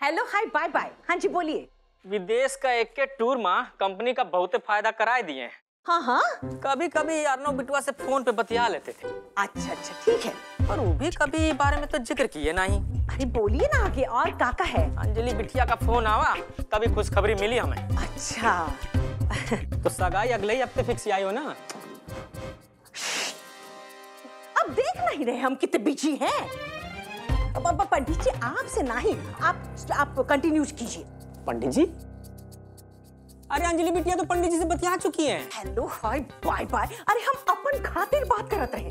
Hello hi bye bye. हाँ जी बोलिए। विदेश का एक के टूर माँ कंपनी का बहुत फायदा कराए दिए हैं। हाँ हाँ कभी कभी अर्नव बिटवा से फोन पे बतिया लेते थे। अच्छा अच्छा ठीक है। पर वो भी कभी बारे में तो जिक्र किए नहीं। अरे बोलिए ना आगे और काका है। अंजलि बिटिया का फोन आवा तभी खुशखबरी मिली हमें। अच्छा तो सगाई अगले ही हफ्ते फिक्स आई हो ना। अब देख नहीं रहे हम कितने बिजी हैं। अब पंडित जी आपसे नहीं, आप कंटिन्यू कीजिए। पंडित जी? अरे अंजलि बिटिया तो पंडित जी से बतिया चुकी हैं। Hello hi bye bye. अरे हम अपन खातिर बात करत रहे।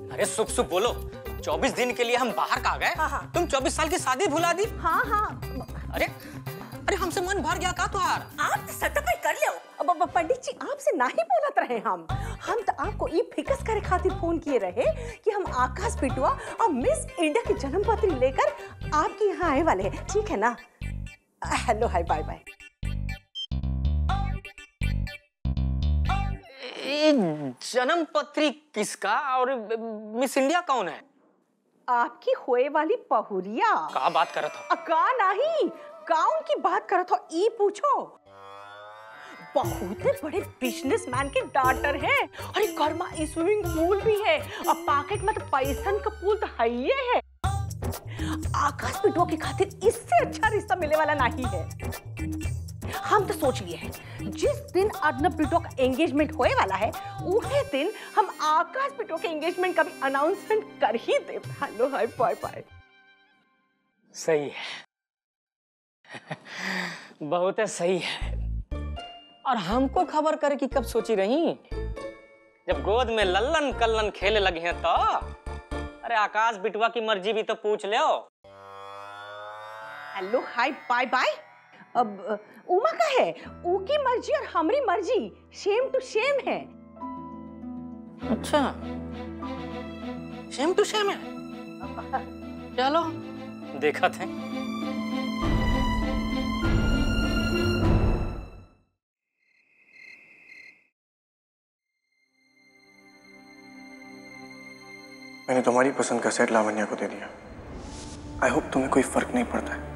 अरे सुप सुप बोलो। 24 दिन के लिए हम बाहर कहाँ गए? हाँ। तुम 24 साल की शादी भुला दी। हाँ हाँ। अरे अरे हमसे मन भर गया का तुहार? आप सर्टिफाई कर लो। अब पंडित जी आपसे नहीं बोलत रहे हम तो आपको ये फिक्स करे खातिर फोन किए रहे कि हम आकाश बिटवा और मिस इंडिया की जन्म पत्री लेकर आपके यहाँ आए वाले हैं। ठीक है ना? Hello hi bye bye. जन्म पत्री किसका और मिस इंडिया कौन है? आपकी होए वाली पहुरिया। का बात करत हो? का नहीं कौन की बात करत हो ई पूछो। बहुत बड़े बिजनेसमैन के डॉटर है। अरे घर में स्विमिंग पूल भी है और पॉकेट में तो पैसन का पूल तो है। आकाश बिटवा के खातिर इससे अच्छा रिश्ता मिलने वाला नहीं है। हम तो सोच लिए हैं जिस दिन अर्नव बिटवा का एंगेजमेंट होए वाला है उहे दिन हम आकाश बिटवा के एंगेजमेंट का भी अनाउंसमेंट कर ही दे। Hello hi bye bye. सही है बहुत सही है। और हमको खबर करे कि कब सोची रही? जब गोद में लल्लन कल्लन खेले लगे हैं तो। अरे आकाश बिटवा की मर्जी भी तो पूछ लो। Hello hi bye bye. अब उमा का है उकी मर्जी और हमारी मर्जी सेम टू सेम है। अच्छा सेम टू सेम है। चलो देखा थे। मैंने तुम्हारी पसंद का सेट लावण्या को दे दिया। आई होप तुम्हें कोई फर्क नहीं पड़ता है।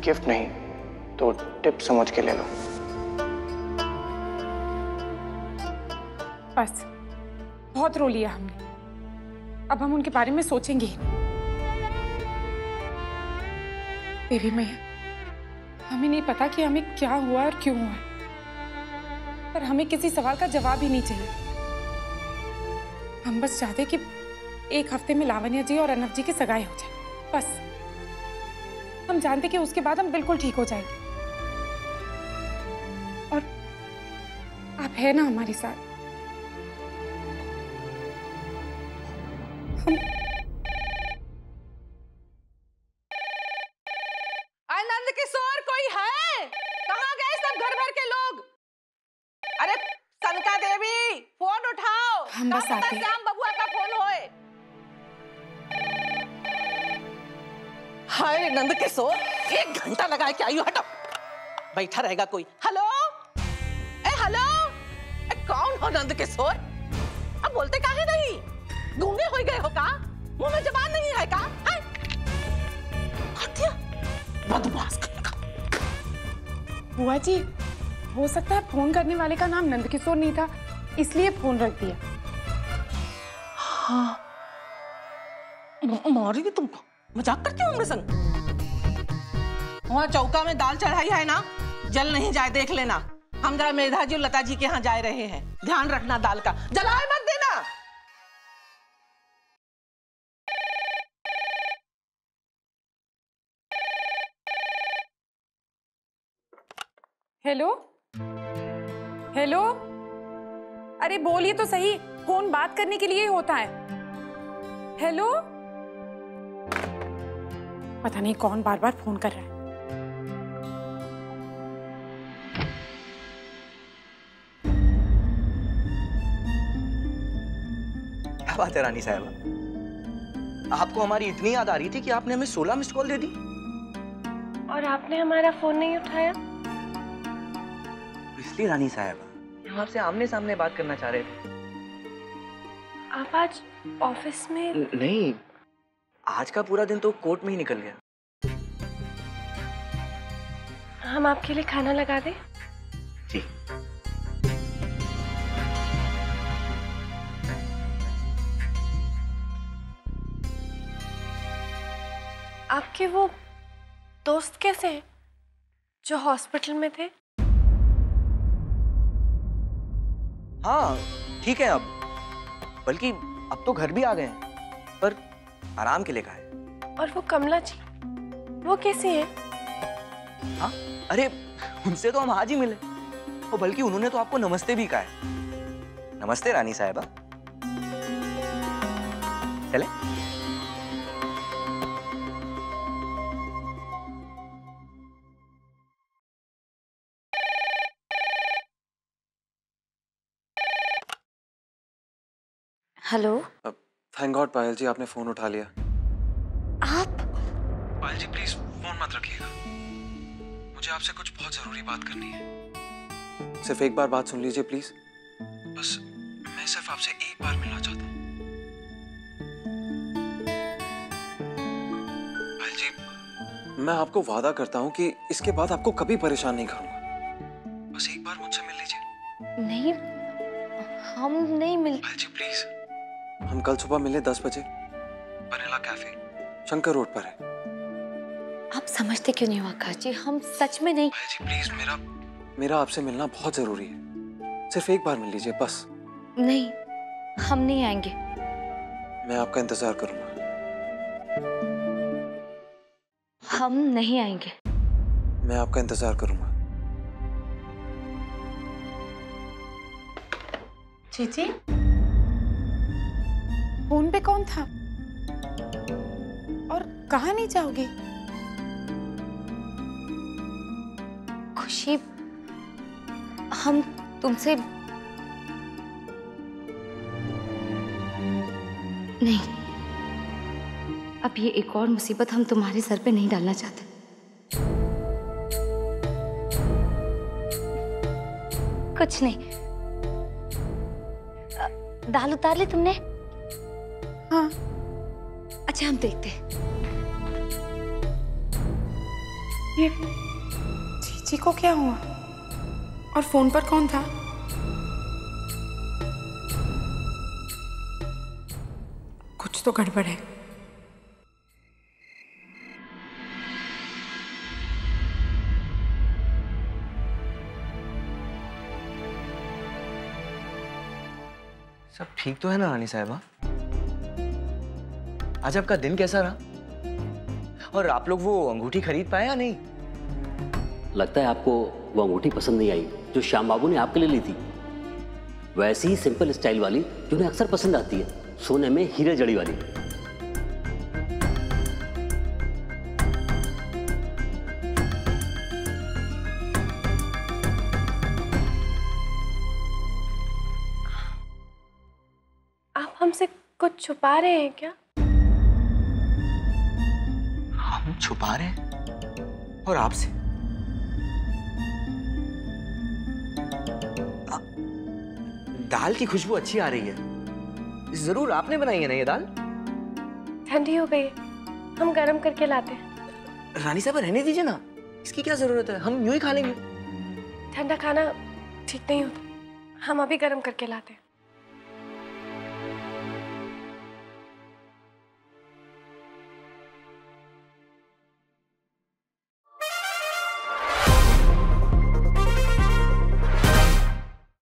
गिफ्ट नहीं तो टिप समझ के ले लो। बस बहुत रो लिया हमने, अब हम उनके बारे में सोचेंगे ही नहीं। बेबी मैया, हमें नहीं पता कि हमें क्या हुआ और क्यों हुआ, पर हमें किसी सवाल का जवाब ही नहीं चाहिए। हम बस चाहते कि एक हफ्ते में लावण्या जी और अर्नव जी की सगाई हो जाए। बस हम जानते कि उसके बाद हम बिल्कुल ठीक हो जाएंगे। और आप है ना हमारे साथ। आनंद किशोर कोई है? कहाँ गए सब घर भर के लोग? अरे सनका देवी फोन उठाओ। हम बस आते हैं। श्याम बबुआ का फोन होए। हाय नंद किशोर 1 घंटा लगाए क्या आयु? हटो बैठा रहेगा कोई। हेलो हेलो कौन हो नंद किशोर? अब बोलते काहे नहीं? गूंगे हो गए हो का? मुंह में जबान नहीं है का? बदमाश बुआ जी, हो सकता है फोन करने वाले का नाम नंद किशोर नहीं था, इसलिए फोन रख दिया। हाँ मारेगी तुमको। मजाक करती हो मेरे संग? वहाँ चौका में दाल चढ़ाई है ना, जल नहीं जाए देख लेना। हम जरा मेधा जी और लता जी के यहाँ जा रहे हैं, ध्यान रखना दाल का, जलाए मत देना। हेलो हेलो, अरे बोलिए तो सही, फोन बात करने के लिए ही होता है। हेलो, पता नहीं कौन बार बार फोन कर रहा है। क्या बात है रानी साहबा, आपको हमारी इतनी याद आ रही थी कि आपने हमें 16 मिस्ड कॉल दे दी। और आपने हमारा फोन नहीं उठाया? इसलिए रानी साहबा हम आपसे आमने सामने बात करना चाह रहे थे। आप आज ऑफिस में? नहीं, आज का पूरा दिन तो कोर्ट में ही निकल गया। हम आपके लिए खाना लगा दें? जी। आपके वो दोस्त कैसे हैं जो हॉस्पिटल में थे? हाँ, ठीक है अब, बल्कि अब तो घर भी आ गए हैं, पर आराम के लिए कहा है। और वो कमला जी, वो कैसी है? हाँ, अरे उनसे तो हम आज ही मिले, और बल्कि उन्होंने तो आपको नमस्ते भी कहा है। नमस्ते रानी साहिबा। चले? हेलो। थैंक गॉड पायल जी, आपने फोन उठा लिया। आप? पायल जी प्लीज फोन मत रखिएगा, मुझे आपसे कुछ बहुत जरूरी बात करनी है। सिर्फ एक बार बात सुन लीजिए प्लीज। बस मैं सिर्फ आपसे एक बार मिलना चाहता हूँ। पायल जी, मैं आपको वादा करता हूँ कि इसके बाद आपको कभी परेशान नहीं करूंगा। बस एक बार मुझसे मिल लीजिए। नहीं, हम नहीं मिल। पायल जी प्लीज, हम कल सुबह मिले 10 बजे, वनीला कैफे, शंकर रोड पर है। आप समझते क्यों नहीं हो आकाश जी, हम सच में नहीं। पायल जी प्लीज, मेरा आपसे मिलना बहुत जरूरी है। सिर्फ एक बार मिल लीजिए बस। नहीं, हम नहीं आएंगे। मैं आपका इंतजार करूंगा। हम नहीं आएंगे। मैं आपका इंतजार करूंगा। चीची, फोन पे कौन था और कहाँ नहीं जाओगी? खुशी, हम तुमसे नहीं, अब ये एक और मुसीबत हम तुम्हारे सर पे नहीं डालना चाहते। कुछ नहीं। दाल उतार ली तुमने? हाँ। अच्छा, हम देखते हैं। ये चीची को क्या हुआ? और फोन पर कौन था? कुछ तो गड़बड़ है। सब ठीक तो है ना रानी साहिबा? आज आपका दिन कैसा रहा? और आप लोग वो अंगूठी खरीद पाए या नहीं? लगता है आपको वो अंगूठी पसंद नहीं आई जो श्याम बाबू ने आपके लिए ली थी। वैसी ही सिंपल स्टाइल वाली जो उन्हें अक्सर पसंद आती है, सोने में हीरे जड़ी वाली। आप हमसे कुछ छुपा रहे हैं क्या? हम छुपा रहे हैं? और आपसे? दाल की खुशबू अच्छी आ रही है। जरूर आपने बनाई है ना ये दाल? ठंडी हो गई, हम गरम करके लाते हैं। रानी साहब रहने दीजिए ना, इसकी क्या जरूरत है, हम यूं ही खा लेंगे। ठंडा खाना ठीक नहीं होता, हम अभी गरम करके लाते हैं।